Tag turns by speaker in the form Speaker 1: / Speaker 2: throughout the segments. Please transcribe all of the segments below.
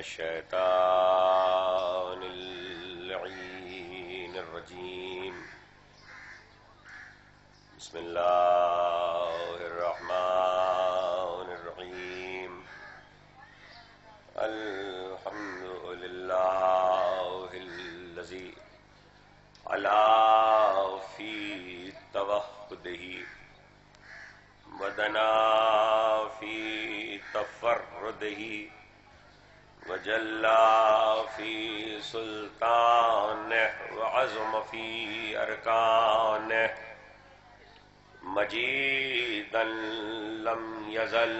Speaker 1: الشيطان اللعين الرجيم بسم الله الرحمن الرحيم الحمد لله الذي علا في توحده ودنا في تفرده وجلا في سلطانه وعظم في أركانه مجيدا لم يزل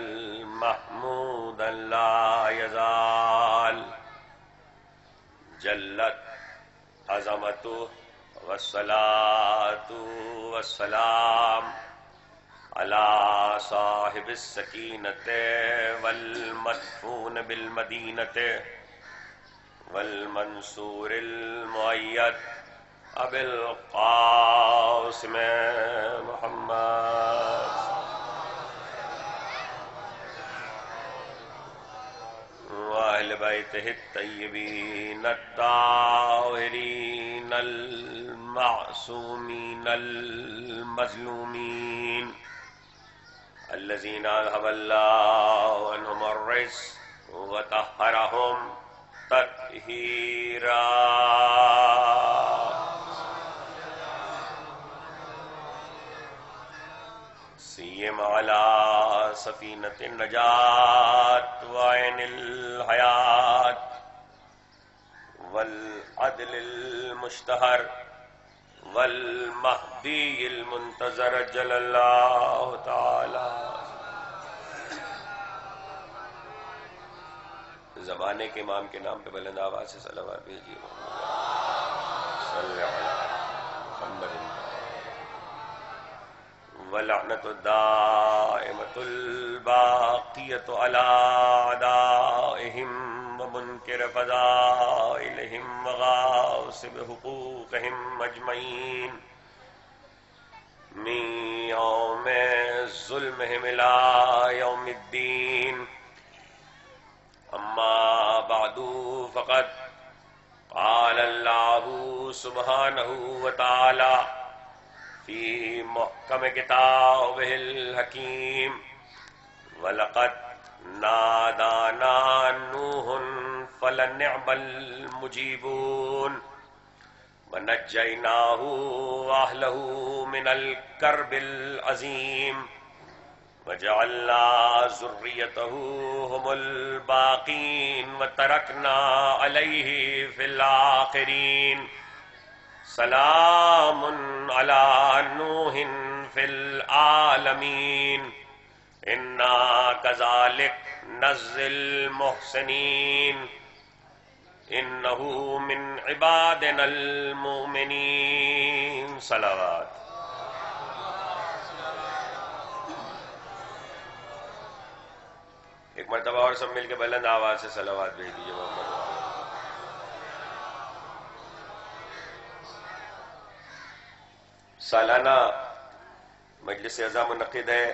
Speaker 1: محمودا لا يزال جلت عظمته والصلاة والسلام على صاحب السكينة والمدفون بالمدينة والمنصور المؤيد أبي القاسم محمد وأهل بيته الطيبين الطاهرين المعصومين المظلومين الذين أذهب الله عنهم الرجس وطهرهم تطهيرا سيما على سفينة النجاة وعين الحياة والعدل المشتهر والمهدي المنتظر جل الله تعالی. زمانے کے امام کے نام پہ بلند آواز سے صلوات بھیجیے. صلی علی محمد ولعنت الدائمة الباقية على أعدائهم ومنكر فضائلهم وغاصب حقوقهم أجمعين من يوم ظلمهم إلى يوم الدين. أما بعد فقد قال الله سبحانه وتعالى في محكم كتابه الحكيم وَلَقَدْ نَادَانَا نُوحٌ فَلَنِعْمَ الْمُجِيبُونَ وَنَجَّيْنَاهُ وَأَهْلَهُ مِنَ الْكَرْبِ الْعَظِيمِ وَجَعَلْنَا ذُرِّيَّتَهُ هُمُ الْبَاقِينَ وَتَرَكْنَا عَلَيْهِ فِي الْآخِرِينَ. سلام على نوح في العالمين إنا كذلك نجزي المحسنين إنه من عبادنا المؤمنين. صلوات. ایک مرتبہ اور سب مل کے بلند آواز سے صلوات بھیج دیجیے محمد. سالانہ مجلس عزا منعقد ہے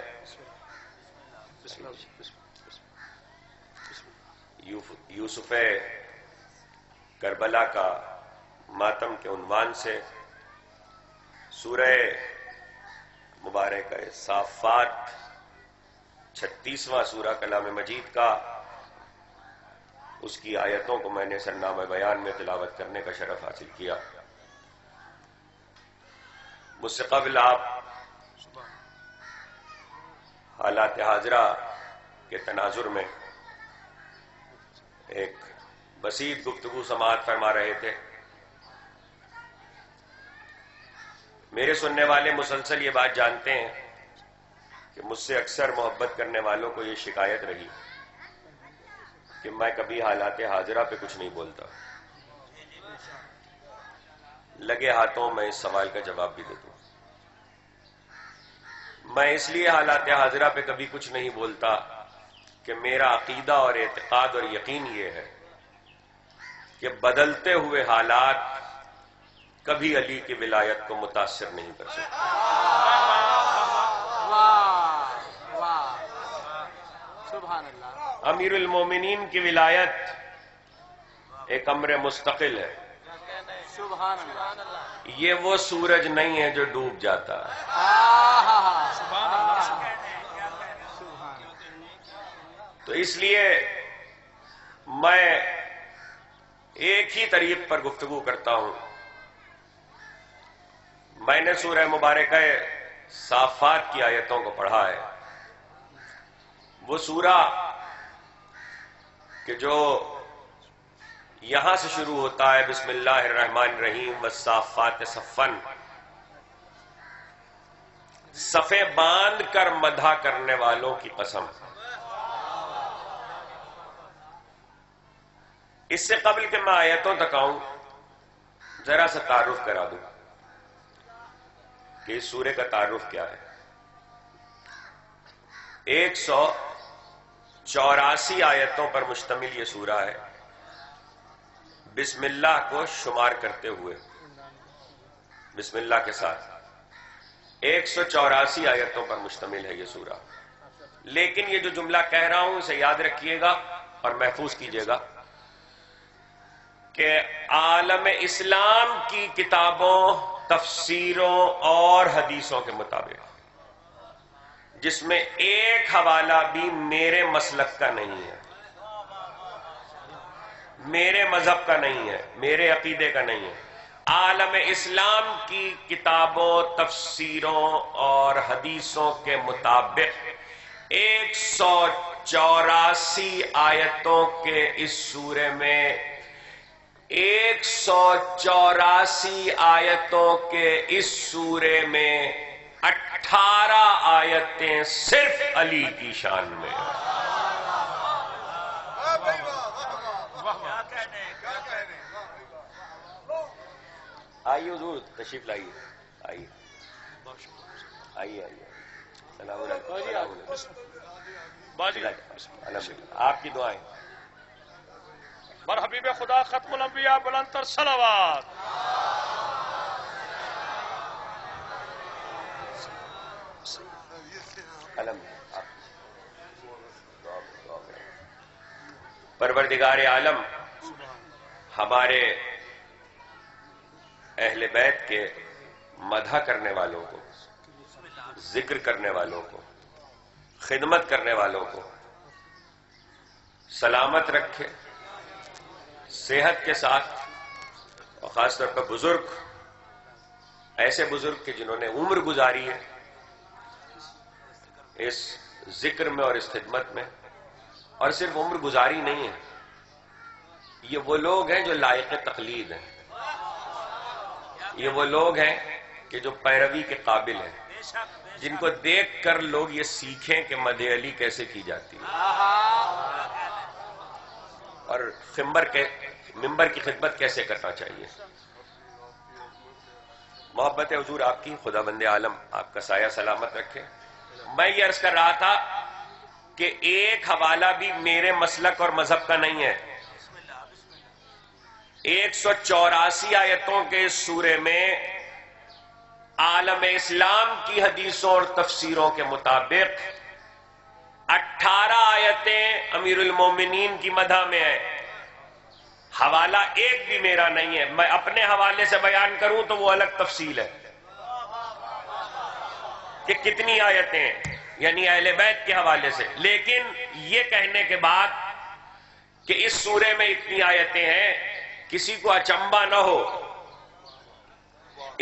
Speaker 1: یوسف کربلا کا ماتم کے عنوان سے. سورہ مبارکہ صافات 36واں سورہ کلام مجید کا، اس کی آیتوں کو میں نے سرنامہ بیان میں تلاوت کرنے کا شرف حاصل کیا. مجھ سے قبل آپ حالات حاضرہ کے تناظر میں ایک بسیط گفتگو سماعت فرما رہے تھے. میرے سننے والے مسلسل یہ بات جانتے ہیں کہ مجھ سے اکثر محبت کرنے والوں کو یہ شکایت رہی کہ میں کبھی حالات حاضرہ پہ کچھ نہیں بولتا. لگے ہاتھوں میں اس سوال کا جواب بھی دے دوں. میں اس لیے حالات حاضرہ پہ کبھی کچھ نہیں بولتا کہ میرا عقیدہ اور اعتقاد اور یقین یہ ہے کہ بدلتے ہوئے حالات کبھی علی کی ولایت کو متاثر نہیں کر سکتے. امیر المومنین کی ولایت ایک امر مستقل ہے.
Speaker 2: سبحان اللہ.
Speaker 1: یہ وہ سورج نہیں ہے جو ڈوب جاتا ہے.
Speaker 2: سبحان اللہ.
Speaker 1: تو اس لیے میں ایک ہی طریق پر گفتگو کرتا ہوں. میں نے سورہ مبارکہ صافات کی آیتوں کو پڑھا ہے. وہ سورہ کہ جو یہاں سے شروع ہوتا ہے بسم اللہ الرحمن الرحیم والصافات صفا، صفیں باندھ کر مدح کرنے والوں کی قسم. اس سے قبل کہ میں آیتوں تک آؤں، ذرا سا تعارف کرا دوں کہ اس سورے کا تعارف کیا ہے. 184 آیتوں پر مشتمل یہ سورہ ہے، بسم اللہ کو شمار کرتے ہوئے، بسم اللہ کے ساتھ 184 آیتوں پر مشتمل ہے یہ سورہ. لیکن یہ جو جملہ کہہ رہا ہوں اسے یاد رکھیے گا اور محفوظ کیجئے گا کہ عالم اسلام کی کتابوں، تفسیروں اور حدیثوں کے مطابق، جس میں ایک حوالہ بھی میرے مسلک کا نہیں ہے، میرے مذہب کا نہیں ہے، میرے عقیدے کا نہیں ہے، عالم اسلام کی کتابوں، تفسیروں اور حدیثوں کے مطابق 184 آیتوں کے اس سورے میں 184 آیتوں کے اس سورے میں 18 آیتیں صرف علی کی شان میں ہیں. آئیے حضور تشریف لائیے. آئیے آئیے آئیے. السلام علیکم. آپ کی دعائیں.
Speaker 2: بر حبیب خدا ختم الانبیاء بلند تر صلوات.
Speaker 1: پروردگار عالم ہمارے اہل بیت کے مدح کرنے والوں کو، ذکر کرنے والوں کو، خدمت کرنے والوں کو سلامت رکھے، صحت کے ساتھ، اور خاص طور پر بزرگ، ایسے بزرگ کہ جنہوں نے عمر گزاری ہے اس ذکر میں اور اس خدمت میں. اور صرف عمر گزاری نہیں ہے، یہ وہ لوگ ہیں جو لائق تقلید ہیں، یہ وہ لوگ ہیں کہ جو پیروی کے قابل ہیں، جن کو دیکھ کر لوگ یہ سیکھیں کہ مدح علی کیسے کی جاتی ہے اور ممبر کی خدمت کیسے کرنا چاہیے. محبت حضور آپ کی، خدا بند عالم آپ کا سایہ سلامت رکھے. میں یہ عرض کر رہا تھا کہ ایک حوالہ بھی میرے مسلک اور مذہب کا نہیں ہے. 184 آیتوں کے اس سورے میں عالم اسلام کی حدیثوں اور تفسیروں کے مطابق 18 آیتیں امیر المومنین کی مدح میں ہیں. حوالہ ایک بھی میرا نہیں ہے. میں اپنے حوالے سے بیان کروں تو وہ الگ تفصیل ہے کہ کتنی آیتیں ہیں، یعنی اہل بیت کے حوالے سے. لیکن یہ کہنے کے بعد کہ اس سورے میں اتنی آیتیں ہیں کسی کو اچنبھا نہ ہو،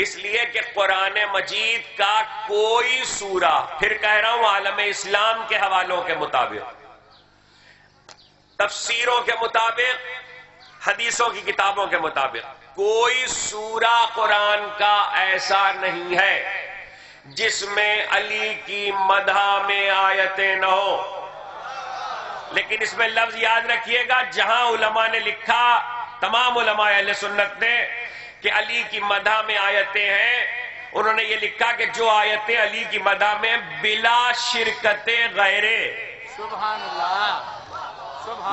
Speaker 1: اس لیے کہ قرآن مجید کا کوئی سورہ، پھر کہہ رہا ہوں عالم اسلام کے حوالوں کے مطابق، تفسیروں کے مطابق، حدیثوں کی کتابوں کے مطابق، کوئی سورہ قرآن کا ایسا نہیں ہے جس میں علی کی مدح میں آیتیں نہ ہو. لیکن اس میں لفظ یاد رکھیے گا، جہاں علماء نے لکھا، تمام علماء اہل سنت نے، کہ علی کی مدح میں آیتیں ہیں، انہوں نے یہ لکھا کہ جو آیتیں علی کی مدح میں بلا شرکت غیرے،
Speaker 2: سبحان اللہ،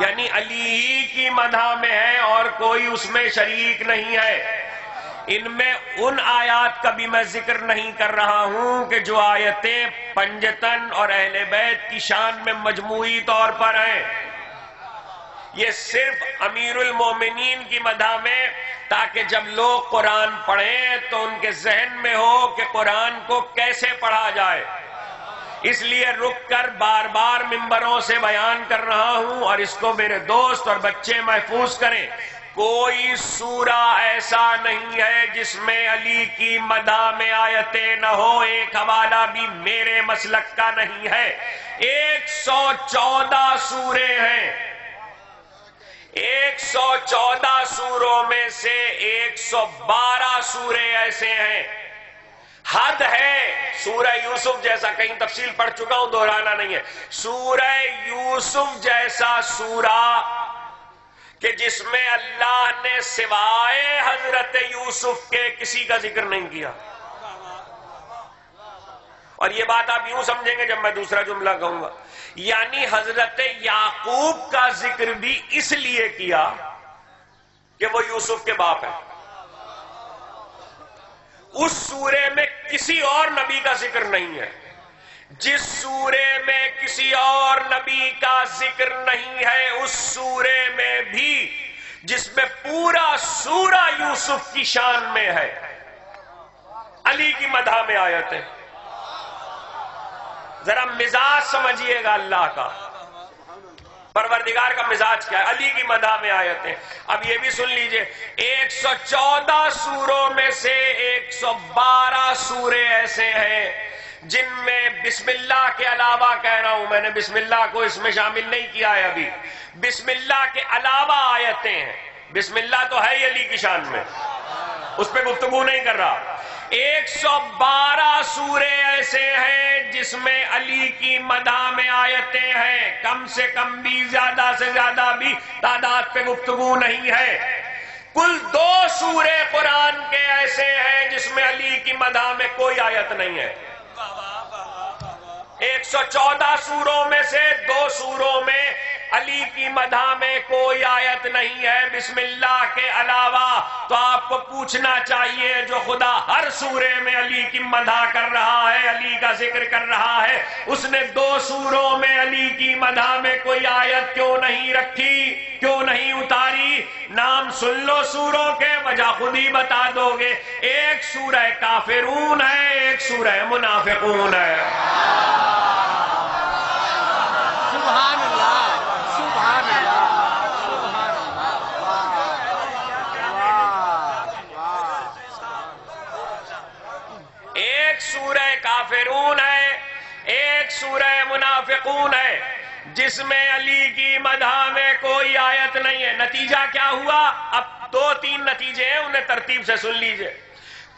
Speaker 1: یعنی علی ہی کی مدح میں ہے اور کوئی اس میں شریک نہیں ہے. ان میں ان آیات کا بھی میں ذکر نہیں کر رہا ہوں کہ جو آیتیں پنجتن اور اہل بیت کی شان میں مجموعی طور پر ہیں. یہ صرف امیر المومنین کی مدح میں، تاکہ جب لوگ قرآن پڑھیں تو ان کے ذہن میں ہو کہ قرآن کو کیسے پڑھا جائے۔ اس لیے رک کر بار بار ممبروں سے بیان کر رہا ہوں، اور اس کو میرے دوست اور بچے محفوظ کریں، کوئی سورہ ایسا نہیں ہے جس میں علی کی مدح میں آیتیں نہ ہو۔ ایک حوالہ بھی میرے مسلک کا نہیں ہے۔ 114 سورے ہیں، 114 سوروں میں سے 112 سورے ایسے ہیں۔ حد ہے، سورہ یوسف جیسا، کہیں تفصیل پڑھ چکا ہوں، دہرانا نہیں ہے، سورہ یوسف جیسا سورہ کہ جس میں اللہ نے سوائے حضرت یوسف کے کسی کا ذکر نہیں کیا۔ اور یہ بات آپ یوں سمجھیں گے جب میں دوسرا جملہ کہوں گا، یعنی حضرت یعقوب کا ذکر بھی اس لیے کیا کہ وہ یوسف کے باپ ہیں۔ اس سورے میں کسی اور نبی کا ذکر نہیں ہے۔ جس سورے میں کسی اور نبی کا ذکر نہیں ہے، اس سورے میں بھی، جس میں پورا سورہ یوسف کی شان میں ہے، علی کی مدح میں آیتیں۔ ذرا مزاج سمجھیے گا اللہ کا، پروردگار کا مزاج کیا ہے۔ علی کی مدح میں آیتیں۔ اب یہ بھی سن لیجئے، 114 سوروں میں سے 112 سورے ایسے ہیں جن میں بسم اللہ کے علاوہ، کہہ رہا ہوں میں نے بسم اللہ کو اس میں شامل نہیں کیا ہے ابھی، بسم اللہ کے علاوہ آیتیں ہیں۔ بسم اللہ تو ہے ہی علی کی شان میں، اس پہ گفتگو نہیں کر رہا۔ 112 سورے ایسے ہیں جس میں علی کی مدح میں آیتیں ہیں، کم سے کم بھی، زیادہ سے زیادہ بھی، تعداد پہ گفتگو نہیں ہے۔ کل 2 سورے قرآن کے ایسے ہیں جس میں علی کی مدح میں کوئی آیت نہیں ہے۔ 114 سوروں میں سے 2 سوروں میں علی کی مدح میں کوئی آیت نہیں ہے بسم اللہ کے علاوہ۔ تو آپ کو پوچھنا چاہیے، جو خدا ہر سورے میں علی کی مدح کر رہا ہے، علی کا ذکر کر رہا ہے، اس نے 2 سوروں میں علی کی مدح میں کوئی آیت کیوں نہیں رکھی، کیوں نہیں اتاری؟ نام سن لو سوروں کے، وجہ خود ہی بتا دو گے۔ ایک سورہ کافرون ہے، ایک سورہ منافقون ہے۔
Speaker 3: سبحان اللہ، سبحان اللہ، سبحان اللہ۔
Speaker 1: ایک سورہ کافرون ہے، ایک سورہ منافقون ہے، جس میں علی کی مدح میں کوئی آیت نہیں ہے۔ نتیجہ کیا ہوا؟ اب 2-3 نتیجے ہیں، انہیں ترتیب سے سن لیجئے۔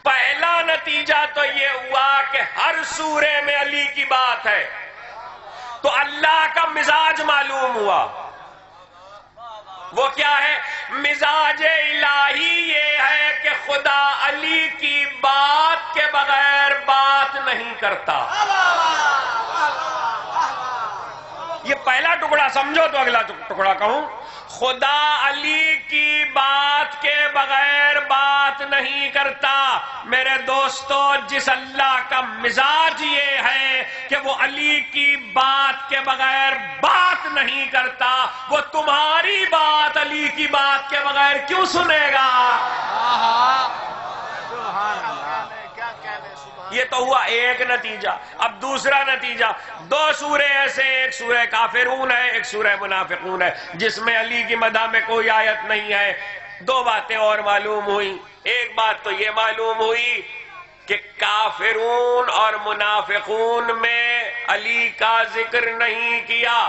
Speaker 1: پہلا نتیجہ تو یہ ہوا کہ ہر سورے میں علی کی بات ہے، تو اللہ کا مزاج معلوم ہوا۔ وہ کیا ہے؟ مزاج الہی یہ ہے کہ خدا علی کی بات کے بغیر بات نہیں کرتا۔ یہ پہلا ٹکڑا سمجھو تو اگلا ٹکڑا کہوں۔ خدا علی کی بات کے بغیر بات نہیں کرتا۔ میرے دوستو، جس اللہ کا مزاج یہ ہے کہ وہ علی کی بات کے بغیر بات نہیں کرتا، وہ تمہاری بات علی کی بات کے بغیر کیوں سنے گا؟ یہ تو ہوا ایک نتیجہ۔ اب دوسرا نتیجہ، 2 سورے ایسے، ایک سورہ کافرون ہے، ایک سورہ منافقون ہے، جس میں علی کی مدح میں کوئی آیت نہیں ہے۔ 2 باتیں اور معلوم ہوئی۔ ایک بات تو یہ معلوم ہوئی کہ کافرون اور منافقون میں علی کا ذکر نہیں کیا۔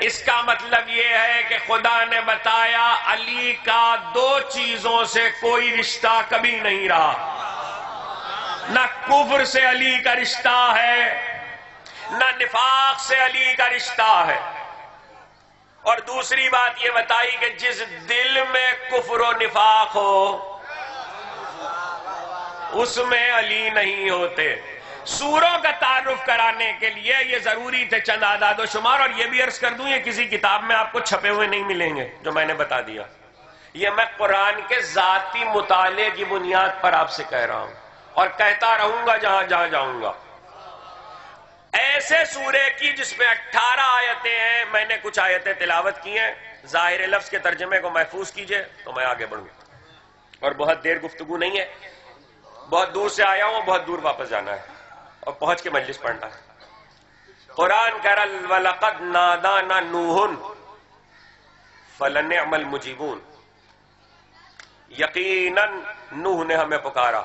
Speaker 1: اس کا مطلب یہ ہے کہ خدا نے بتایا علی کا 2 چیزوں سے کوئی رشتہ کبھی نہیں رہا۔ نہ کفر سے علی کا رشتہ ہے، نہ نفاق سے علی کا رشتہ ہے۔ اور دوسری بات یہ بتائی کہ جس دل میں کفر و نفاق ہو، اس میں علی نہیں ہوتے۔ سوروں کا تعارف کرانے کے لیے یہ ضروری تھے چند اعداد و شمار، اور یہ بھی عرض کر دوں یہ کسی کتاب میں آپ کو چھپے ہوئے نہیں ملیں گے جو میں نے بتا دیا۔ یہ میں قرآن کے ذاتی مطالعے کی بنیاد پر آپ سے کہہ رہا ہوں، اور کہتا رہوں گا جہاں جہاں جاؤں گا۔ ایسے سورے کی جس میں 18 آیتیں ہیں، میں نے کچھ آیتیں تلاوت کی ہیں، ظاہر لفظ کے ترجمے کو محفوظ کیجئے تو میں آگے بڑھوں. اور بہت دیر گفتگو نہیں ہے، بہت دور سے آیا ہوں، بہت دور واپس جانا ہے اور پہنچ کے مجلس پڑھنا ہے. قرآن کہہ رہا وَلَقَدْ نَادَانَا نُوحٌ فَلَنِعْمَ الْمُجِيبُونَ، یقیناً نوح نے ہمیں پکارا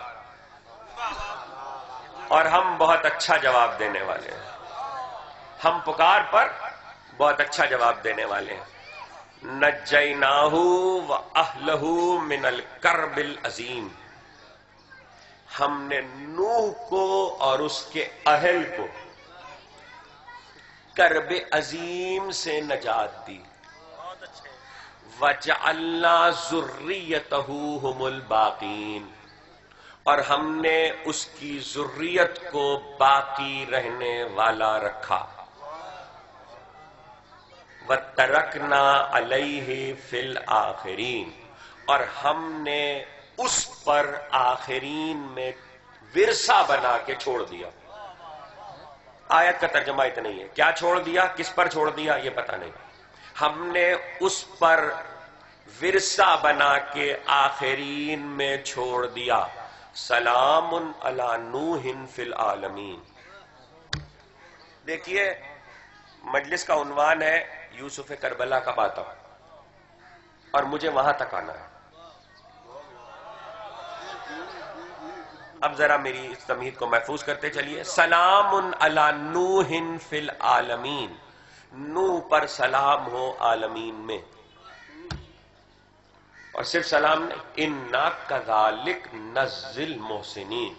Speaker 1: اور ہم بہت اچھا جواب دینے والے ہیں. ہم پکار پر بہت اچھا جواب دینے والے ہیں. نجیناہ وَأَهْلَهُ مِنَ الْكَرْبِ الْعَظِيمِ، ہم نے نوح کو اور اس کے اہل کو کرب عظیم سے نجات دی. وَجَعَلْنَا ذُرِّيَّتَهُ هُمُ الْبَاقِينَ، اور ہم نے اس کی ذریت کو باقی رہنے والا رکھا. وَتَرَكْنَا عَلَيْهِ فِي الْآخِرِينَ، اور ہم نے اس پر آخرین میں ورثہ بنا کے چھوڑ دیا. آیت کا ترجمہ اتنا ہی ہے. کیا چھوڑ دیا، کس پر چھوڑ دیا یہ پتہ نہیں. ہم نے اس پر ورثہ بنا کے آخرین میں چھوڑ دیا. سلام علی نوح فی العالمین. دیکھیے مجلس کا عنوان ہے یوسف کربلا کا ماتم، اور مجھے وہاں تک آنا ہے. اب ذرا میری اس تمہید کو محفوظ کرتے چلیے. سلام علی نوح فی العالمین، نوح پر سلام ہو عالمین میں. اور صرف سلام نہیں، انا کذالک نجزی المحسنین،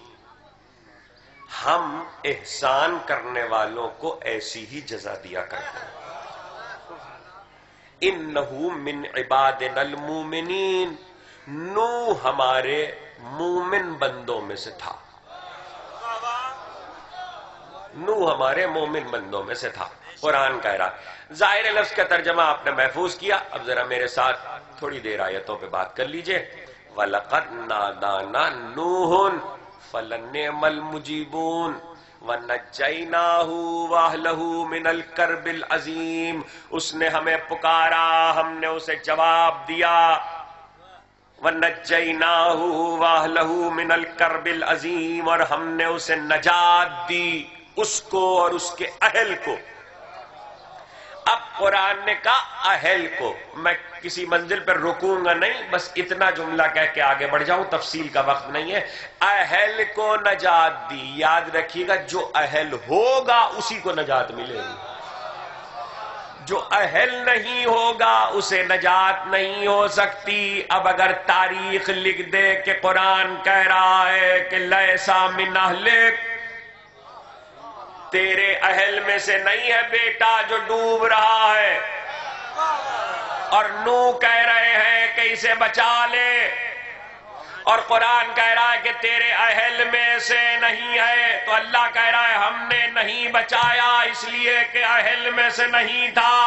Speaker 1: ہم احسان کرنے والوں کو ایسی ہی جزا دیا کرتے ہیں. انہ من عبادنا المومنین، نوح ہمارے مومن بندوں میں سے تھا. نوح ہمارے مومن بندوں میں سے تھا. قرآن کہہ رہا. ظاہر لفظ کا ترجمہ آپ نے محفوظ کیا. اب ذرا میرے ساتھ تھوڑی دیر آیتوں پہ بات کر لیجئے. وَلَقَدْ نَادَانَا نُوحٌ فَلَنِعْمَ الْمُجِيبُونَ وَنَجَّيْنَاهُ وَأَهْلَهُ مِنَ الْكَرْبِ الْعَظِيمِ، اس نے ہمیں پکارا، ہم نے اسے جواب دیا. وَنَجَّيْنَاهُ وَأَهْلَهُ مِنَ الْكَرْبِ الْعَظِيمِ، اور ہم نے اسے نجات دی، اس کو اور اس کے اہل کو. اب قرآن نے کہا اہل کو. میں کسی منزل پر رکوں گا نہیں، بس اتنا جملہ کہہ کے آگے بڑھ جاؤں، تفصیل کا وقت نہیں ہے. اہل کو نجات دی. یاد رکھیے گا جو اہل ہوگا اسی کو نجات ملے گی، جو اہل نہیں ہوگا اسے نجات نہیں ہو سکتی. اب اگر تاریخ لکھ دے کہ قرآن کہہ رہا ہے کہ لیسا من اہلک، تیرے اہل میں سے نہیں ہے بیٹا جو ڈوب رہا ہے، اور نوح کہہ رہے ہیں کہ اسے بچا لے، اور قرآن کہہ رہا ہے کہ تیرے اہل میں سے نہیں ہے، تو اللہ کہہ رہا ہے ہم نے نہیں بچایا اس لیے کہ اہل میں سے نہیں تھا.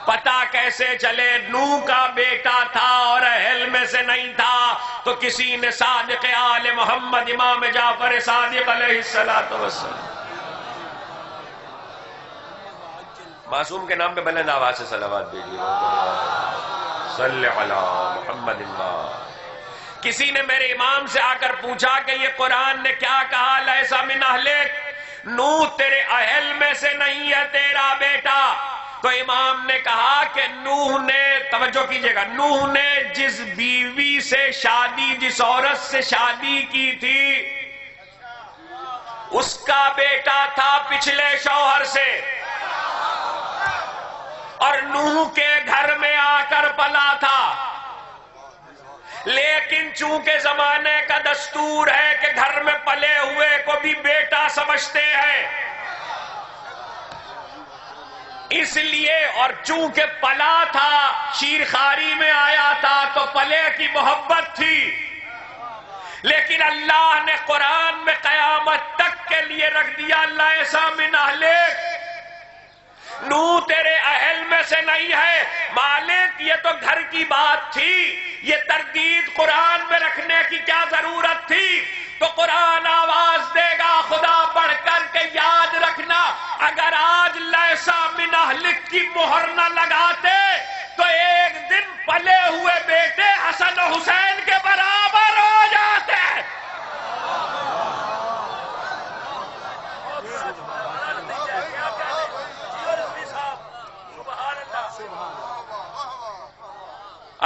Speaker 1: پتہ کیسے چلے نوح کا بیٹا تھا اور اہل میں سے نہیں تھا؟ تو کسی نے صادق آل محمد امام جعفر صادق علیہ السلام معصوم کے نام پہ بلند آواز سے صلوات بھیجیے. صلی علی محمد اللہ. کسی نے میرے امام سے آ کر پوچھا کہ یہ قرآن نے کیا کہا، لیسا من اہلک، نوح تیرے اہل میں سے نہیں ہے تیرا بیٹا. تو امام نے کہا کہ نوح نے، توجہ کیجئے گا، نوح نے جس بیوی سے شادی، جس عورت سے شادی کی تھی، اس کا بیٹا تھا پچھلے شوہر سے، اور نوح کے گھر میں آ کر پلا تھا. لیکن چونکہ زمانے کا دستور ہے کہ گھر میں پلے ہوئے کو بھی بیٹا سمجھتے ہیں، اس لیے، اور چونکہ پلا تھا، شیرخاری میں آیا تھا، تو پلے کی محبت تھی. لیکن اللہ نے قرآن میں قیامت تک کے لیے رکھ دیا لیسا من اہلک، نوح تیرے اہل میں سے نہیں ہے. مالک یہ تو گھر کی بات تھی، یہ تردید قرآن میں رکھنے کی کیا ضرورت تھی؟ تو قرآن آواز دے گا خدا بڑھ کر کے یاد رکھنا، اگر آج لیسا من اہلک کی مہر نہ لگاتے حسین کے برابر ہو جاتے ہیں.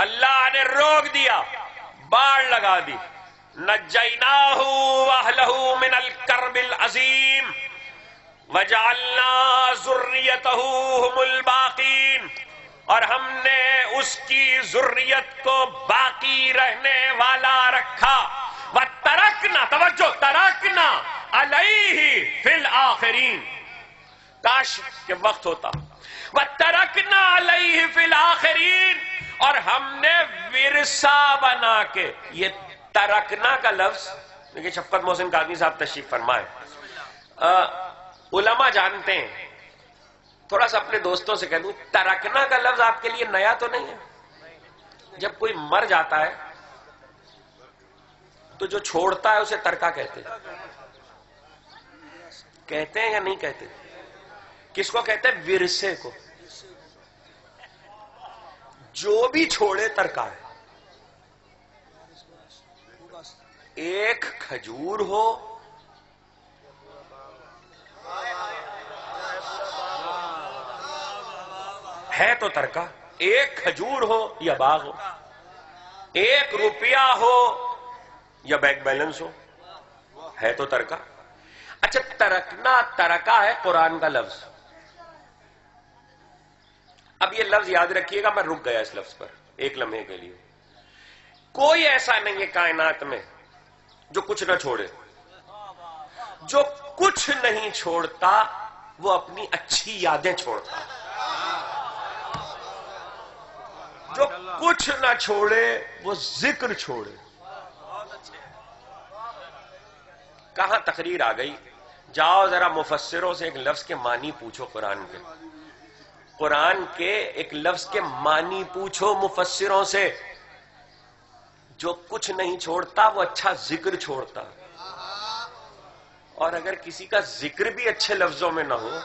Speaker 1: اللہ نے روک دیا، باڑ لگا دی. نجیناہ واہلہ من الکرب العظیم وجعلنا ذریتہ هم الباقین، اور ہم نے اس کی ذریت کو باقی رہنے والا رکھا. وَتَرَكْنَا، توجہ، تَرَكْنَا عَلَيْهِ فِي الْآخِرِينَ، کاش کہ وقت ہوتا. وَتَرَكْنَا عَلَيْهِ فِي الْآخِرِينَ، اور ہم نے ورثہ بنا کے. یہ ترکنا کا لفظ دیکھیں، شفقت محسن قادمی صاحب تشریف فرمائے. علماء جانتے ہیں، تھوڑا سا اپنے دوستوں سے کہہ دوں، ترکنا کا لفظ آپ کے لیے نیا تو نہیں ہے. جب کوئی مر جاتا ہے تو جو چھوڑتا ہے اسے ترکا کہتے ہیں. کہتے ہیں یا نہیں کہتے؟ کس کو کہتے ہیں؟ ورثے کو. جو بھی چھوڑے ترکا ہے. ایک کھجور ہو ہے تو ترکا، ایک کھجور ہو یا باغ ہو، ایک روپیہ ہو یا بینک بیلنس ہو، ہے تو ترکا. اچھا، ترکنا ترکا ہے قرآن کا لفظ. اب یہ لفظ یاد رکھیے گا، میں رک گیا اس لفظ پر ایک لمحے کے لیے. کوئی ایسا نہیں ہے کائنات میں جو کچھ نہ چھوڑے. جو کچھ نہیں چھوڑتا وہ اپنی اچھی یادیں چھوڑتا. جو کچھ نہ چھوڑے وہ ذکر چھوڑے. کہاں تقریر آ گئی؟ جاؤ ذرا مفسروں سے ایک لفظ کے معنی پوچھو. قرآن کے ایک لفظ کے معنی پوچھو مفسروں سے. جو کچھ نہیں چھوڑتا وہ اچھا ذکر چھوڑتا. اور اگر کسی کا ذکر بھی اچھے لفظوں میں نہ ہو،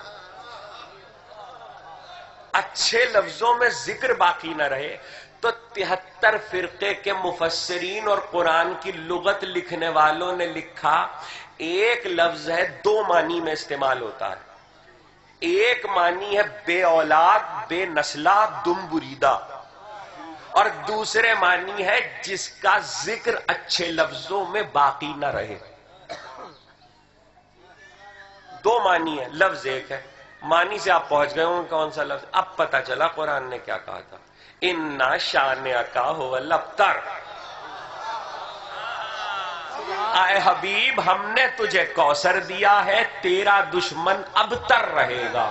Speaker 1: اچھے لفظوں میں ذکر باقی نہ رہے، تو 73 فرقے کے مفسرین اور قرآن کی لغت لکھنے والوں نے لکھا ایک لفظ ہے، دو معنی میں استعمال ہوتا ہے. ایک معنی ہے بے اولاد، بے نسلہ، دم بریدہ، اور دوسرے معنی ہے جس کا ذکر اچھے لفظوں میں باقی نہ رہے. دو معنی ہے، لفظ ایک ہے. معنی سے آپ پہنچ گئے ہوں کون سا لفظ. اب پتہ چلا قرآن نے کیا کہا تھا. اِنَّا شَانِئَکَ هُوَ الْأَبْتَرُ، اے حبیب ہم نے تجھے کوثر دیا ہے، تیرا دشمن ابتر رہے گا.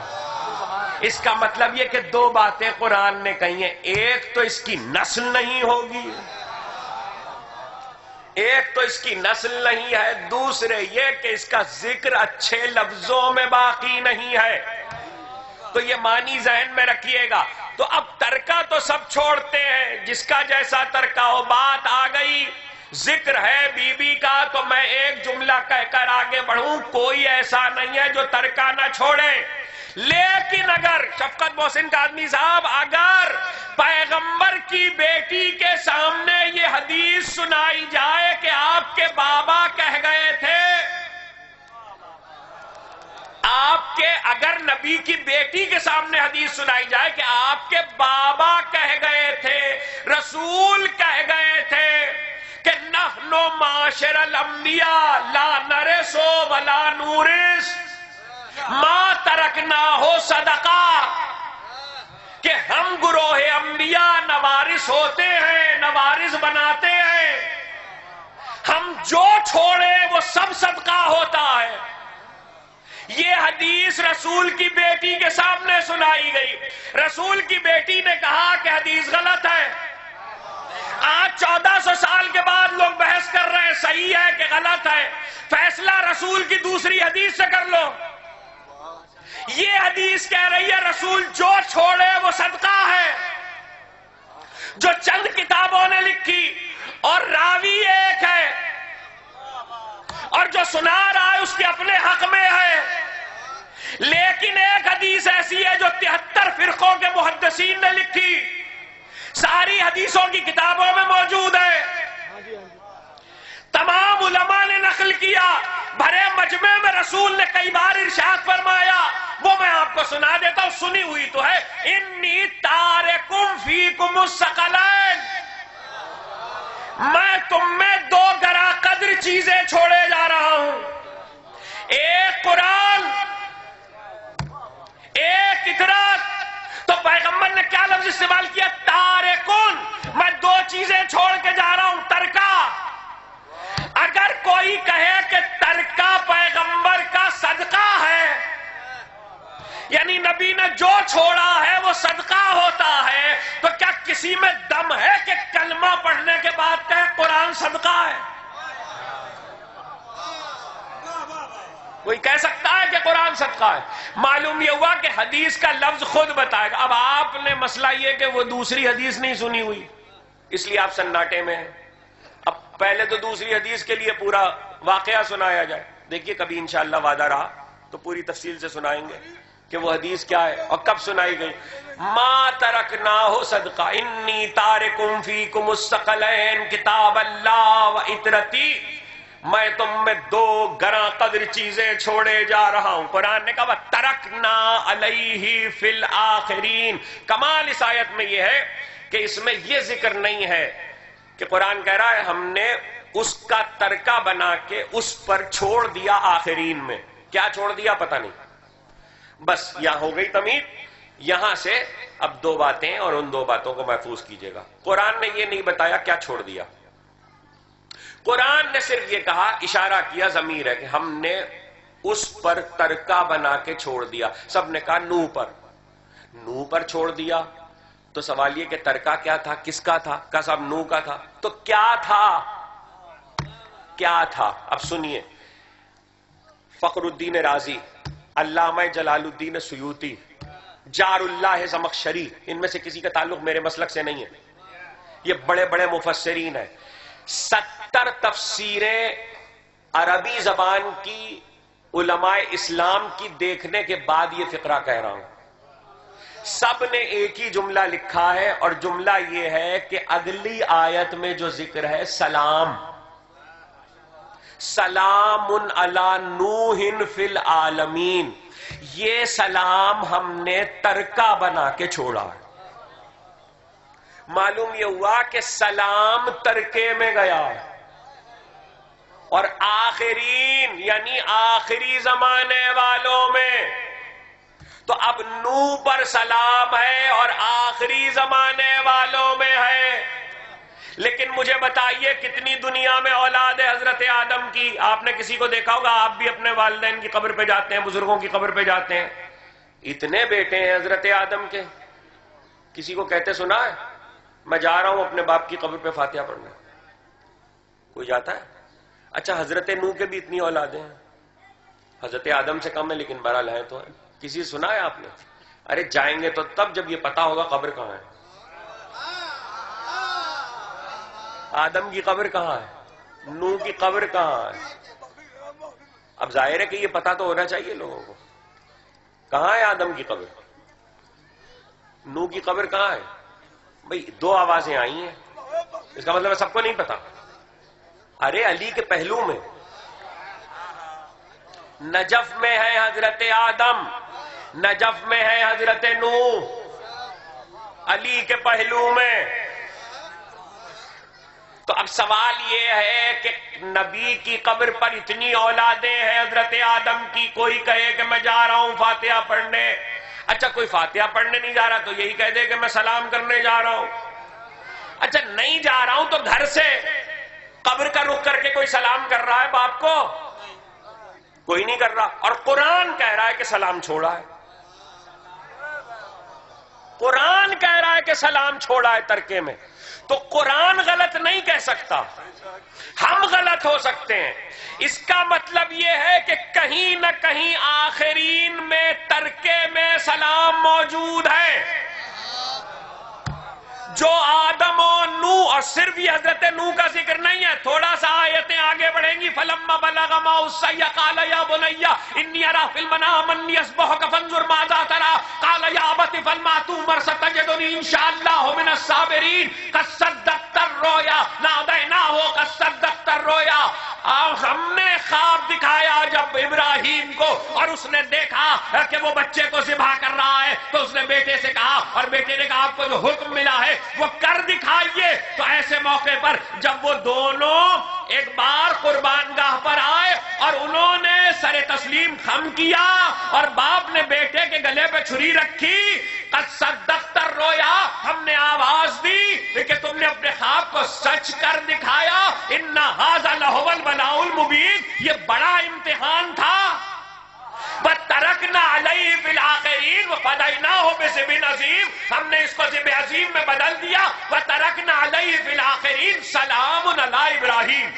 Speaker 1: اس کا مطلب یہ کہ دو باتیں قرآن نے کہی ہیں. ایک تو اس کی نسل نہیں ہوگی، ایک تو اس کی نسل نہیں ہے، دوسرے یہ کہ اس کا ذکر اچھے لفظوں میں باقی نہیں ہے. تو یہ معنی ذہن میں رکھیے گا. تو اب ترکہ تو سب چھوڑتے ہیں، جس کا جیسا ترکہ ہو. بات آ گئی ذکر ہے بی بی کا، تو میں ایک جملہ کہہ کر آگے بڑھوں. کوئی ایسا نہیں ہے جو ترکہ نہ چھوڑے. لیکن اگر شفقت محسن قادمی صاحب، اگر پیغمبر کی بیٹی کے سامنے یہ حدیث سنائی جائے کہ آپ کے بابا کہہ گئے تھے، آپ کے، اگر نبی کی بیٹی کے سامنے حدیث سنائی جائے کہ آپ کے بابا کہہ گئے تھے، رسول کہہ گئے تھے کہ نحن معاشر الانبیاء لا نرث ولا نورث ما ترکنا ہو صدقہ، کہ ہم گروہ انبیاء نہ وارث ہوتے ہیں نہ وارث بناتے ہیں، ہم جو چھوڑے وہ سب صدقہ ہوتا ہے. یہ حدیث رسول کی بیٹی کے سامنے سنائی گئی. رسول کی بیٹی نے کہا کہ حدیث غلط ہے. آج 1400 سال کے بعد لوگ بحث کر رہے ہیں صحیح ہے کہ غلط ہے. فیصلہ رسول کی دوسری حدیث سے کر لو. یہ حدیث کہہ رہی ہے رسول جو چھوڑے وہ صدقہ ہے. جو چند کتابوں نے لکھی اور راوی ایک ہے، اور جو سنا رہا ہے اس کے اپنے حق میں ہے. لیکن ایک حدیث ایسی ہے جو 73 فرقوں کے محدثین نے لکھی. ساری حدیثوں کی کتابوں میں موجود ہے، تمام علماء نے نقل کیا، بھرے مجمع میں رسول نے کئی بار ارشاد فرمایا، وہ میں آپ کو سنا دیتا ہوں، سنی ہوئی تو ہے، انی تارکم فیکم الثقلین، میں تم میں دو گراں قدر چیزیں چھوڑے جا رہا ہوں، ایک قرآن، ایک اقرا۔ تو پیغمبر نے کیا لفظ استعمال کیا؟ تارکن، میں دو چیزیں چھوڑ کے جا رہا ہوں، ترکا۔ اگر کوئی کہے کہ ترکہ پیغمبر کا صدقہ ہے، یعنی نبی نے جو چھوڑا ہے وہ صدقہ ہوتا ہے، تو کیا کسی میں دم ہے کہ کلمہ پڑھنے کے بعد کہے قرآن صدقہ ہے؟ کوئی کہہ سکتا ہے کہ قرآن صدقہ ہے؟ معلوم یہ ہوا کہ حدیث کا لفظ خود بتائے گا۔ اب آپ نے مسئلہ یہ کہ وہ دوسری حدیث نہیں سنی ہوئی، اس لیے آپ سناٹے میں ہیں۔ اب پہلے تو دوسری حدیث کے لیے پورا واقعہ سنایا جائے، دیکھیے کبھی انشاءاللہ وعدہ رہا تو پوری تفصیل سے سنائیں گے کہ وہ حدیث کیا ہے اور کب سنائی گئی۔ ما ترکناہ صدقہ انی تارکم فیکم الثقلین کتاب اللہ و اطرتی، میں تم میں دو گراں قدر چیزیں چھوڑے جا رہا ہوں۔ قرآن نے کہا ترکنا علیہ فی الآخرین۔ کمال اس آیت میں یہ ہے کہ اس میں یہ ذکر نہیں ہے کہ قرآن کہہ رہا ہے ہم نے اس کا ترکہ بنا کے اس پر چھوڑ دیا آخرین میں۔ کیا چھوڑ دیا پتہ نہیں، بس یہاں ہو گئی تمیز۔ یہاں سے اب دو باتیں اور ان دو باتوں کو محفوظ کیجئے گا۔ قرآن نے یہ نہیں بتایا کیا چھوڑ دیا، قرآن نے صرف یہ کہا، اشارہ کیا، ضمیر ہے کہ ہم نے اس پر ترکہ بنا کے چھوڑ دیا۔ سب نے کہا نوح پر، نوح پر چھوڑ دیا، تو سوال یہ کہ ترکہ کیا تھا، کس کا تھا؟ کہا صاحب نوح کا تھا۔ تو کیا تھا؟ کیا تھا؟ اب سنیے، فخر الدین رازی، علامہ جلال الدین سیوطی، جار اللہ زمخشری، ان میں سے کسی کا تعلق میرے مسلک سے نہیں ہے، یہ بڑے بڑے مفسرین ہیں۔ 70 تفسیریں عربی زبان کی علماء اسلام کی دیکھنے کے بعد یہ فقرہ کہہ رہا ہوں۔ سب نے ایک ہی جملہ لکھا ہے، اور جملہ یہ ہے کہ اگلی آیت میں جو ذکر ہے سلام، سلام علی نوح فی العالمین، یہ سلام ہم نے ترکہ بنا کے چھوڑا ہے۔ معلوم یہ ہوا کہ سلام ترکے میں گیا، اور آخرین یعنی آخری زمانے والوں میں تو اب نوح پر سلام ہے اور آخری زمانے والوں میں ہے۔ لیکن مجھے بتائیے کتنی دنیا میں اولاد ہے حضرت آدم کی؟ آپ نے کسی کو دیکھا ہوگا، آپ بھی اپنے والدین کی قبر پہ جاتے ہیں، بزرگوں کی قبر پہ جاتے ہیں، اتنے بیٹے ہیں حضرت آدم کے، کسی کو کہتے سنا ہے میں جا رہا ہوں اپنے باپ کی قبر پہ فاتحہ پڑھنے؟ کوئی جاتا ہے؟ اچھا حضرت نوح کے بھی اتنی اولادیں ہیں، حضرت آدم سے کم ہے لیکن بہرحال ہیں تو ہے۔ کسی سنا ہے آپ نے؟ ارے جائیں گے تو تب جب یہ پتا ہوگا قبر کہاں ہے، آدم کی قبر کہاں ہے، نوح کی قبر کہاں ہے۔ اب ظاہر ہے کہ یہ پتا تو ہونا چاہیے لوگوں کو، کہاں ہے آدم کی قبر، نوح کی قبر کہاں ہے؟ بھئی دو آوازیں آئی ہیں، اس کا مطلب سب کو نہیں پتا۔ ارے علی کے پہلو میں، نجف میں ہے حضرت آدم، نجف میں ہے حضرت نوح، علی کے پہلو میں۔ تو اب سوال یہ ہے کہ نبی کی قبر پر اتنی اولادیں ہیں حضرت آدم کی، کوئی کہے کہ میں جا رہا ہوں فاتحہ پڑھنے، اچھا کوئی فاتحہ پڑھنے نہیں جا رہا تو یہی کہہ دے کہ میں سلام کرنے جا رہا ہوں۔ اچھا نہیں جا رہا ہوں تو گھر سے قبر کا رخ کر کے کوئی سلام کر رہا ہے باپ کو؟ کوئی نہیں کر رہا، اور قرآن کہہ رہا ہے کہ سلام چھوڑا ہے، قرآن کہہ رہا ہے کہ سلام چھوڑا ہے ترکے میں۔ تو قرآن غلط نہیں کہہ سکتا، ہم غلط ہو سکتے ہیں۔ اس کا مطلب یہ ہے کہ کہیں نہ کہیں آخرین میں ترکے میں سلام موجود ہے۔ جو آدم و نوح، اور صرف یہ حضرت نوح کا ذکر نہیں نہیں ہے. تھوڑا سا آیتیں آگے بڑھیں گی. فلما بلغ معه السعي قال يا بني اني ارى في المنام اني اذبحك فانظر ماذا ترى قال يا ابت افعل ما تؤمر ستجدني ان شاء الله من الصابرين. قد صدقت الرؤيا ناديناه قد صدقت الرؤيا. ہم نے خواب دکھایا جب ابراہیم کو اور اس نے دیکھا کہ وہ بچے کو ذبح کر رہا ہے تو اس نے بیٹے سے کہا اور بیٹے نے کہا آپ کو جو حکم ملا ہے وہ کر دکھائیے. تو ایسے موقع پر جب وہ دونوں ایک بار قربان گاہ پر آئے اور انہوں نے سر تسلیم خم کیا اور باپ نے بیٹے کے گلے پہ چھری رکھی. قد صدقت الرؤيا, ہم نے آواز دی کہ تم نے اپنے خواب کو سچ کر دکھایا. ان ھذا لہو البلاء المبین, یہ بڑا امتحان تھا. وَتَرَكْنَا عَلَيْهِ فِي الْآخِرِينَ وَفَدَيْنَاهُ بِذِبْحٍ عَظِيمٍ, ہم نے اس کو ذبح عظیم میں بدل دیا. وَتَرَكْنَا عَلَيْهِ فِي الْآخِرِينَ سَلَامٌ عَلَىٰ إِبْرَاهِيمَ,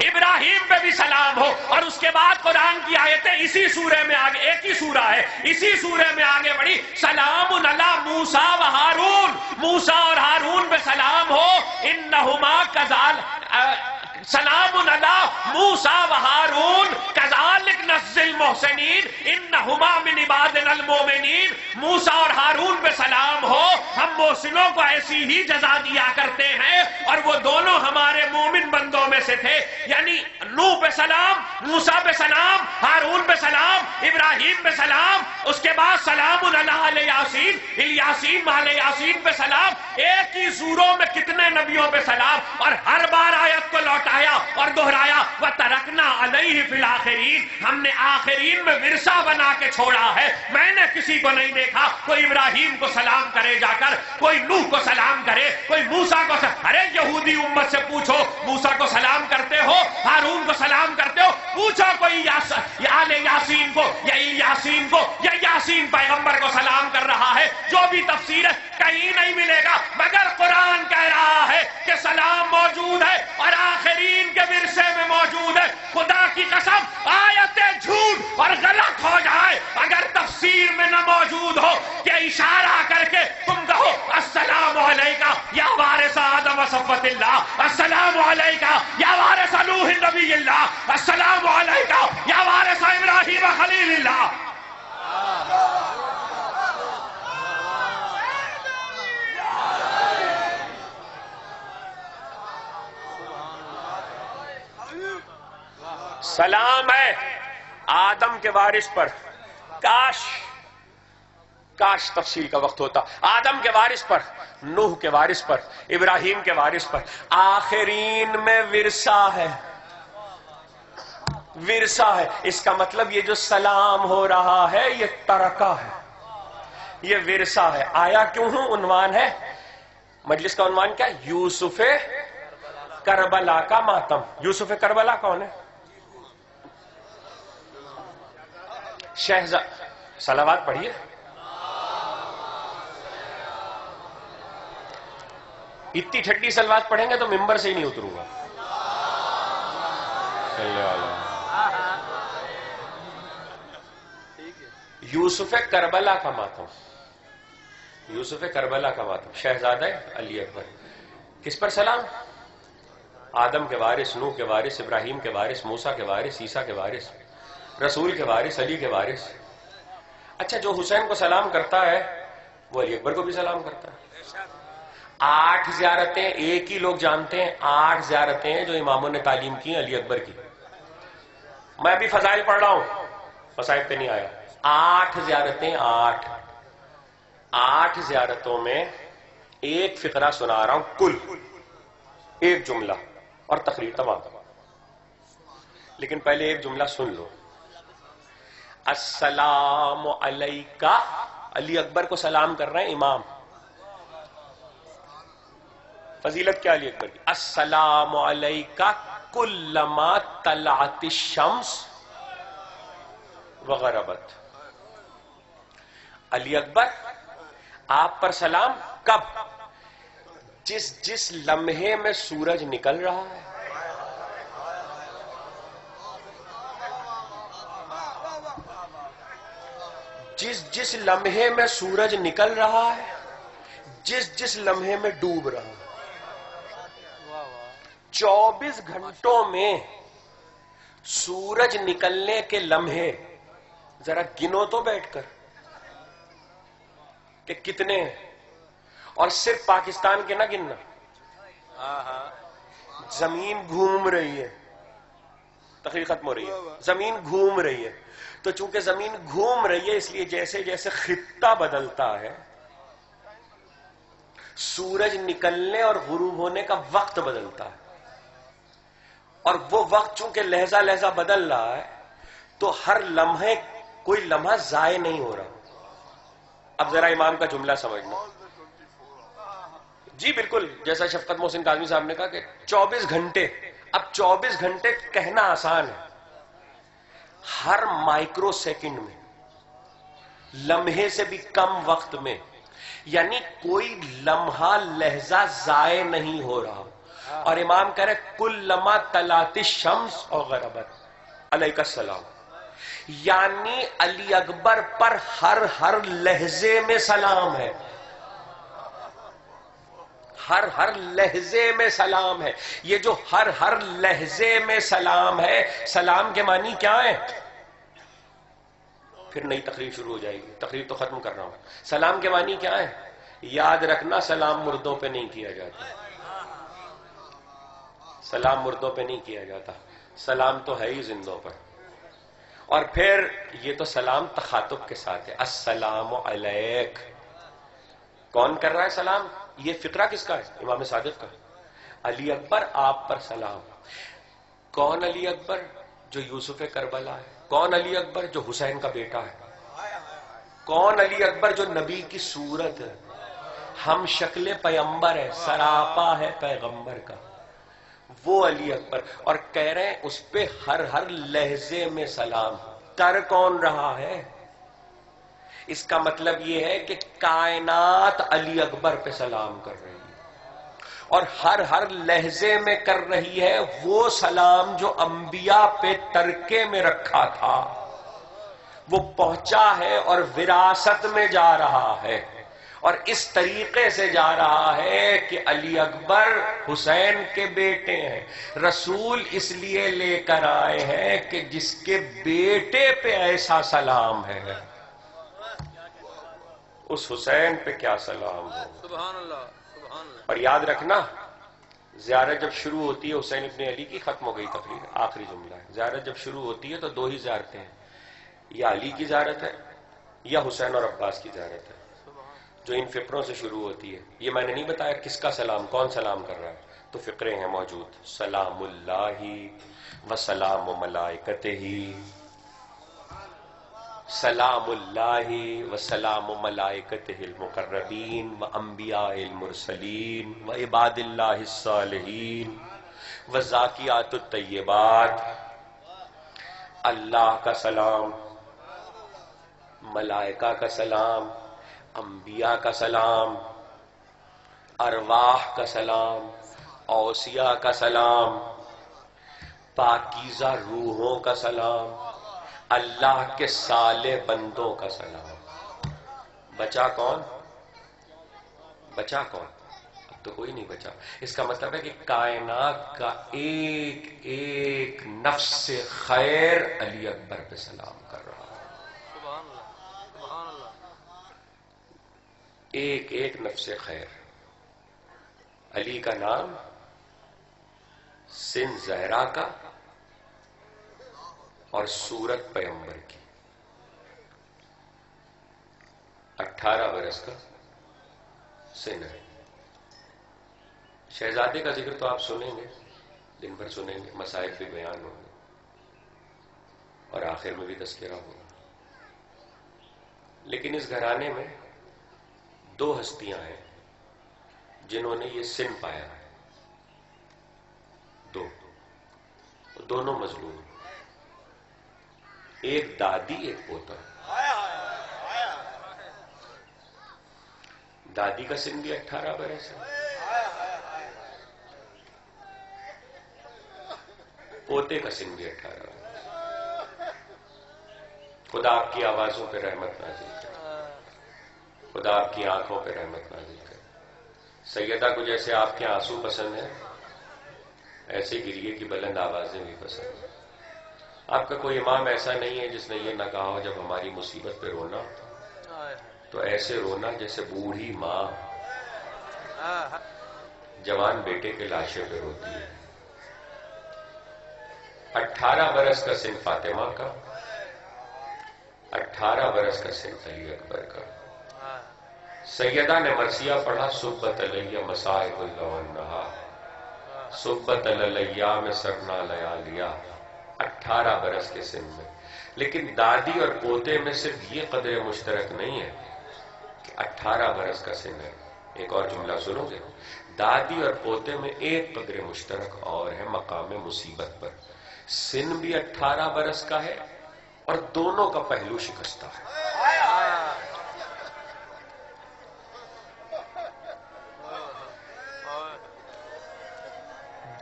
Speaker 1: ابراہیم پہ بھی سلام ہو. اور اس کے بعد قرآن کی آیتیں اسی سورہ میں آگے, ایک ہی سورہ ہے, اسی سورہ میں آگے بڑھی. سلام علی موسیٰ و ہارون, موسیٰ اور ہارون پہ سلام ہو. انہما سلام علی موسیٰ و ہارون کذالک نجزی المحسنین انہما من عبادنا المؤمنین. موسیٰ اور ہارون پہ سلام ہو, ہم محسنوں کو ایسی ہی جزا دیا کرتے ہیں اور وہ دونوں ہمارے مومن بندوں میں سے تھے. یعنی نوح پہ سلام, موسیٰ پہ سلام, ہارون پہ سلام, ابراہیم پہ سلام, اس کے بعد سلام علی یاسین, الیاسین علی یاسین پہ سلام. ایک ہی سوروں میں کتنے نبیوں پہ سلام, اور ہر بار آیت کو لوٹایا اور دہرایا. وَتَرَكْنَا عَلَيْهِ فِي الْآخِرِينَ, ہم نے آخرین میں ورثہ بنا کے چھوڑا ہے. میں نے کسی کو نہیں دیکھا کوئی ابراہیم کو سلام کرے جا کر, کوئی نوح کو سلام کرے, کوئی موسیٰ کو ارے یہودی امت سے پوچھو موسیٰ کو سلام کرتے ہو, ہارون کو سلام کرتے ہو, پوچھو کوئی آل یاسین کو یا یاسین کو یا یاسین پیغمبر کو سلام کر رہا ہے. جو بھی تفسیر ہے کہیں نہیں ملے گا, مگر قرآن کہہ رہا ہے کہ سلام موجود ہے اور آخرین کے ورثے میں موجود ہے. خدا کی قسم آیتیں جھوٹ اور غلط ہو جائے اگر تفسیر میں نہ موجود ہو کہ اشارہ کر کے تم کہو السلام علیکہ یا وارث آدم صفوت اللہ, السلام علیکہ یا وارث نوح نبی اللہ, السلام علیکہ یا وارث ابراہیم خلیل اللہ. سلام ہے آدم کے وارث پر. کاش تفصیل کا وقت ہوتا. آدم کے وارث پر, نوح کے وارث پر, ابراہیم کے وارث پر. آخرین میں ورثہ ہے, ورثہ ہے. اس کا مطلب یہ جو سلام ہو رہا ہے یہ ترکہ ہے, یہ ورثہ ہے. آیا کیوں ہوں, عنوان ہے مجلس کا. عنوان کیا؟ یوسف کربلا کا ماتم. یوسف کربلا کون ہے؟ شہزاد. صلوات پڑھیے. اتنی ٹھڈی صلوات پڑھیں گے تو ممبر سے ہی نہیں اتروں گا. یوسف کربلا کا ماتم, یوسف کربلا کا ماتم. شہزادہ علی اکبر. کس پر سلام؟ آدم کے وارث, نوح کے وارث, ابراہیم کے وارث, موسیٰ کے وارث, عیسیٰ کے وارث, رسول کے وارث, علی کے وارث. اچھا, جو حسین کو سلام کرتا ہے وہ علی اکبر کو بھی سلام کرتا ہے. 8 زیارتیں ایک ہی لوگ جانتے ہیں, 8 زیارتیں ہیں جو اماموں نے تعلیم کی علی اکبر کی. میں ابھی فضائل پڑھ رہا ہوں, فضائل پہ نہیں آیا. 8 زیارتیں, 8 زیارتوں میں ایک فقرہ سنا رہا ہوں, کل ایک جملہ اور تقریر تمام. لیکن پہلے ایک جملہ سن لو. السلام علیکہ, علی اکبر کو سلام کر رہے ہیں امام. فضیلت کیا علی اکبر کی؟ السلام علیکہ کلما طلعت الشمس وغربت. علی اکبر آپ پر سلام کب؟ جس لمحے میں سورج نکل رہا ہے. جس لمحے میں سورج نکل رہا ہے, جس لمحے میں ڈوب رہا ہے. 24 گھنٹوں میں سورج نکلنے کے لمحے ذرا گنو تو بیٹھ کر کہ کتنے ہیں. اور صرف پاکستان کے نہ گننا، زمین گھوم رہی ہے، تقریر ختم ہو رہی ہے، زمین گھوم رہی ہے. تو چونکہ زمین گھوم رہی ہے اس لیے جیسے جیسے خطہ بدلتا ہے سورج نکلنے اور غروب ہونے کا وقت بدلتا ہے، اور وہ وقت چونکہ لہجہ لہجہ بدل رہا ہے تو ہر لمحے کوئی لمحہ ضائع نہیں ہو رہا. اب ذرا امام کا جملہ سمجھنا. جی بالکل، جیسا شفقت محسن کاظمی صاحب نے کہا کہ 24 گھنٹے. اب 24 گھنٹے کہنا آسان ہے، ہر مائکرو سیکنڈ میں، لمحے سے بھی کم وقت میں، یعنی کوئی لمحہ لہجہ ضائع نہیں ہو رہا. اور امام کہہ رہے کلما طلعت الشمس اور غربت علیک السلام، یعنی علی اکبر پر ہر لہجے میں سلام ہے، ہر لہجے میں سلام ہے. یہ جو ہر لہجے میں سلام ہے، سلام کے معنی کیا ہے؟ پھر نئی تقریر شروع ہو جائے گی، تقریر تو ختم کر رہا ہوں. سلام کے معنی کیا ہے؟ یاد رکھنا سلام مردوں پہ نہیں کیا جاتا، سلام مردوں پہ نہیں کیا جاتا، سلام تو ہے ہی زندوں پر. اور پھر یہ تو سلام تخاطب کے ساتھ ہے، السلام علیک. کون کر رہا ہے سلام؟ یہ فقرہ کس کا ہے؟ امام صادق کا. علی اکبر آپ پر سلام. کون علی اکبر؟ جو یوسف کربلا ہے. کون علی اکبر؟ جو حسین کا بیٹا ہے. کون علی اکبر؟ جو نبی کی صورت ہے، ہم شکل پیغمبر ہے، سراپا ہے پیغمبر کا، وہ علی اکبر. اور کہہ رہے ہیں اس پہ ہر لہجے میں سلام. کر کون رہا ہے؟ اس کا مطلب یہ ہے کہ کائنات علی اکبر پہ سلام کر رہی ہے، اور ہر لہجے میں کر رہی ہے وہ سلام جو انبیاء پہ ترکے میں رکھا تھا، وہ پہنچا ہے اور وراثت میں جا رہا ہے. اور اس طریقے سے جا رہا ہے کہ علی اکبر حسین کے بیٹے ہیں. رسول اس لیے لے کر آئے ہیں کہ جس کے بیٹے پہ ایسا سلام ہے اس حسین پہ کیا سلام ہو.
Speaker 3: سبحان اللہ، سبحان اللہ.
Speaker 1: اور یاد رکھنا زیارت جب شروع ہوتی ہے، حسین ابن علی کی ختم ہو گئی تقریر، آخری جملہ ہے. زیارت جب شروع ہوتی ہے تو دو ہی زیارتیں ہیں، یا علی کی زیارت ہے یا حسین اور عباس کی زیارت ہے، جو ان فقروں سے شروع ہوتی ہے. یہ میں نے نہیں بتایا کس کا سلام، کون سلام کر رہا ہے، تو فقرے ہیں موجود. سلام اللہ و سلام ملائکتہ، سلام اللہ و سلام ملائکتہ المقربین و انبیاء المرسلین و عباد اللہ الصالحین و ذاکیات الطیبات. اللہ کا سلام، ملائکہ کا سلام، انبیاء کا سلام، ارواح کا سلام، اوصیاء کا سلام، پاکیزہ روحوں کا سلام، اللہ کے صالح بندوں کا سلام. بچا کون؟ بچا کون؟ اب تو کوئی نہیں بچا. اس کا مطلب ہے کہ کائنات کا ایک ایک نفس خیر علی اکبر پہ سلام کر رہا ہے.
Speaker 3: سبحان اللہ، سبحان اللہ.
Speaker 1: ایک ایک نفس خیر. علی کا نام سن زہرا کا اور سورت پیغمبر کی. 18 برس کا سن ہے. شہزادے کا ذکر تو آپ سنیں گے، دن بھر سنیں گے، مسائل بھی بیان ہوں گے اور آخر میں بھی تذکرہ ہوگا. لیکن اس گھرانے میں دو ہستیاں ہیں جنہوں نے یہ سن پایا ہے. دونوں مظلوم، ایک دادی ایک پوتا. دادی کا سن بھی 18 برس ہے، پوتے کا سن بھی 18 برس. خدا آپ کی آوازوں پہ رحمت نازل کرے، خدا آپ کی آنکھوں پہ رحمت نازل کرے. سیدہ کو جیسے آپ کے آنسو پسند ہیں ایسے گریے کی بلند آوازیں بھی پسند ہیں۔ آپ کا کوئی امام ایسا نہیں ہے جس نے یہ نہ کہا ہو جب ہماری مصیبت پہ رونا تو ایسے رونا جیسے بوڑھی ماں جوان بیٹے کے لاشے پہ روتی ہے۔ 18 برس کا سن فاطمہ کا، 18 برس کا سن علی اکبر کا۔ سیدہ نے مرثیہ پڑھا، صبت علیہ مصائب اللہ والنہار، صبت الایام سرنا لیالیا، 18 برس کے سن میں۔ لیکن دادی اور پوتے میں صرف یہ قدر مشترک نہیں ہے کہ 18 برس کا سن ہے۔ ایک اور جملہ سنو گے، دادی اور پوتے میں ایک قدر مشترک اور ہے مقام مصیبت پر۔ سن بھی 18 برس کا ہے اور دونوں کا پہلو شکستہ ہے۔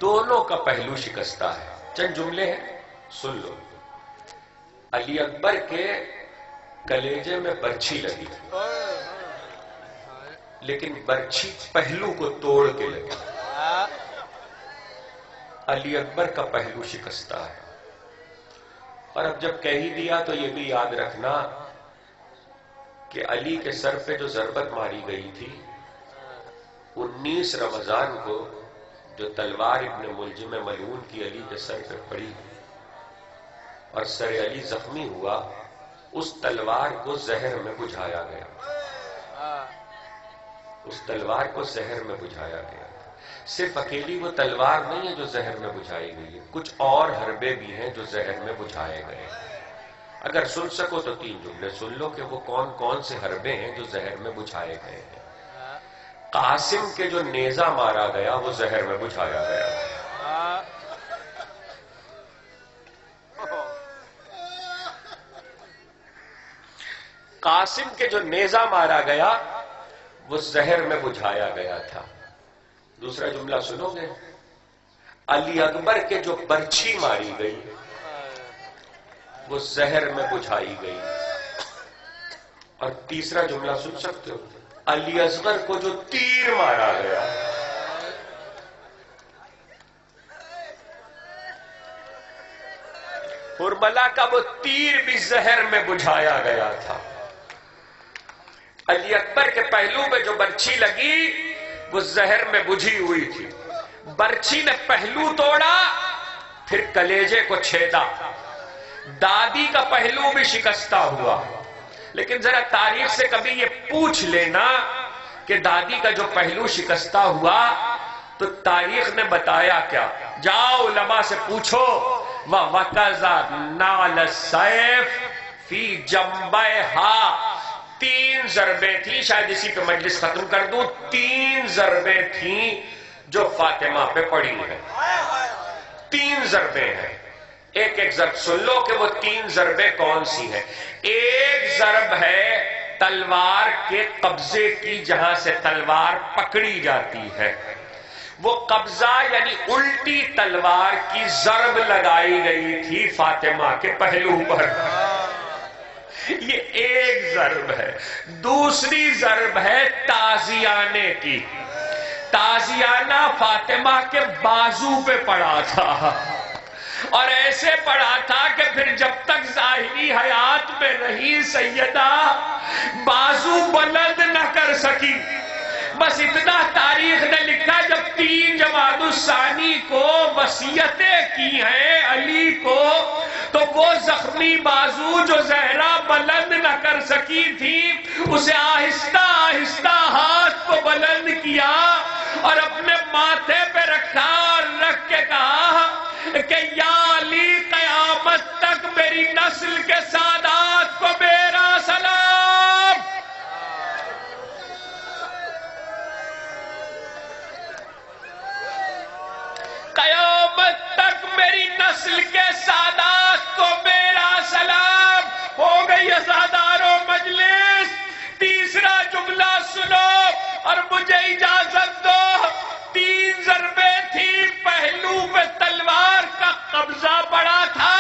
Speaker 1: دونوں کا پہلو شکستہ ہے۔ چند جملے ہیں، سن لو۔ علی اکبر کے کلیجے میں برچھی لگی لیکن برچھی پہلو کو توڑ کے لگی۔ علی اکبر کا پہلو شکستہ ہے۔ اور اب جب کہہ ہی دیا تو یہ بھی یاد رکھنا کہ علی کے سر پہ جو ضربت ماری گئی تھی 19 رمضان کو، جو تلوار ابن ملجم ملعون کی علی کے سر پہ پڑی اور سر علی زخمی ہوا، اس تلوار کو زہر میں بجھایا گیا۔ اس تلوار کو زہر میں بجھایا گیا۔ صرف اکیلی وہ تلوار نہیں ہے جو زہر میں بجھائی گئی ہے، کچھ اور حربے بھی ہیں جو زہر میں بجھائے گئے۔ اگر سن سکو تو 3 جملے سن لو کہ وہ کون کون سے حربے ہیں جو زہر میں بجھائے گئے ہیں۔ قاسم کے جو نیزہ مارا گیا وہ زہر میں بجھایا گیا۔ قاسم کے جو نیزہ مارا گیا وہ زہر میں بجھایا گیا تھا۔ دوسرا جملہ سنو گے، علی اکبر کے جو برچھی ماری گئی وہ زہر میں بجھائی گئی۔ اور تیسرا جملہ سن سکتے ہو، علی اصغر کو جو تیر مارا گیا کربلا کا وہ تیر بھی زہر میں بجھایا گیا تھا۔ علی اکبر کے پہلو میں جو برچھی لگی وہ زہر میں بجھی ہوئی تھی۔ برچھی نے پہلو توڑا، پھر کلیجے کو چھیدا۔ دادی کا پہلو بھی شکستہ ہوا۔ لیکن ذرا تاریخ سے کبھی یہ پوچھ لینا کہ دادی کا جو پہلو شکستہ ہوا تو تاریخ نے بتایا کیا؟ جاؤ علماء سے پوچھو، وَوَكَزَ نَعْلَ السَّيْفِ فِي جَنْبَيْهَا، 3 ضربیں تھیں، شاید اسی پہ مجلس ختم کر دوں، 3 ضربیں تھیں جو فاطمہ پہ پڑی ہیں۔ 3 ضربیں ہیں۔ ایک ایک ضرب سن لو کہ وہ 3 ضربیں کون سی ہیں۔ ایک ضرب ہے تلوار کے قبضے کی، جہاں سے تلوار پکڑی جاتی ہے، وہ قبضہ یعنی الٹی تلوار کی ضرب لگائی گئی تھی فاطمہ کے پہلو پر، یہ ایک ضرب ہے۔ دوسری ضرب ہے تازیانے کی۔ تازیانہ فاطمہ کے بازو پہ پڑا تھا اور ایسے پڑا تھا کہ پھر جب تک ظاہری حیات میں رہی سیدہ بازو بلند نہ کر سکی۔ بس اتنا تاریخ نے لکھا، جب 3 جمادی الثانی کو وصیتیں کی ہیں علی کو، تو وہ زخمی بازو جو زہرا بلند نہ کر سکی تھی، اسے آہستہ آہستہ ہاتھ کو بلند کیا اور اپنے ماتھے پہ رکھا اور رکھ کے کہا کہ یا علی، قیامت تک میری نسل کے سادات کو میرا سلام۔ قیامت تک میری نسل کے سادات کو میرا سلام۔ ہو گئی ازادارو مجلس، تیسرا جملہ سنو اور مجھے اجازت دو۔ 3 ضربیں تھی، پہلو پہ تلوار کا قبضہ پڑا تھا،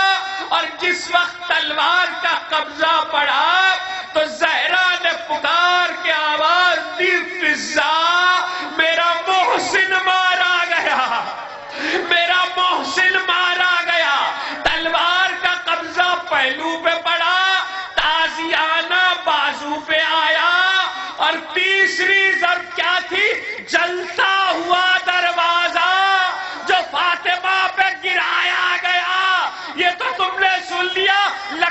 Speaker 1: اور جس وقت تلوار کا قبضہ پڑا تو زہرا نے پکار کے آواز دی، فضا، میرا محسن مارا گیا، میرا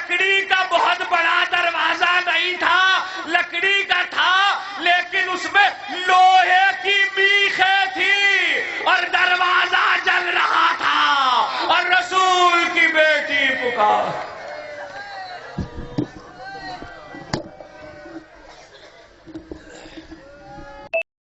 Speaker 1: لکڑی کا بہت بڑا دروازہ نہیں تھا، لکڑی کا تھا لیکن اس میں لوہے کی میخیں تھی اور دروازہ جل رہا تھا اور رسول کی بیٹی پکار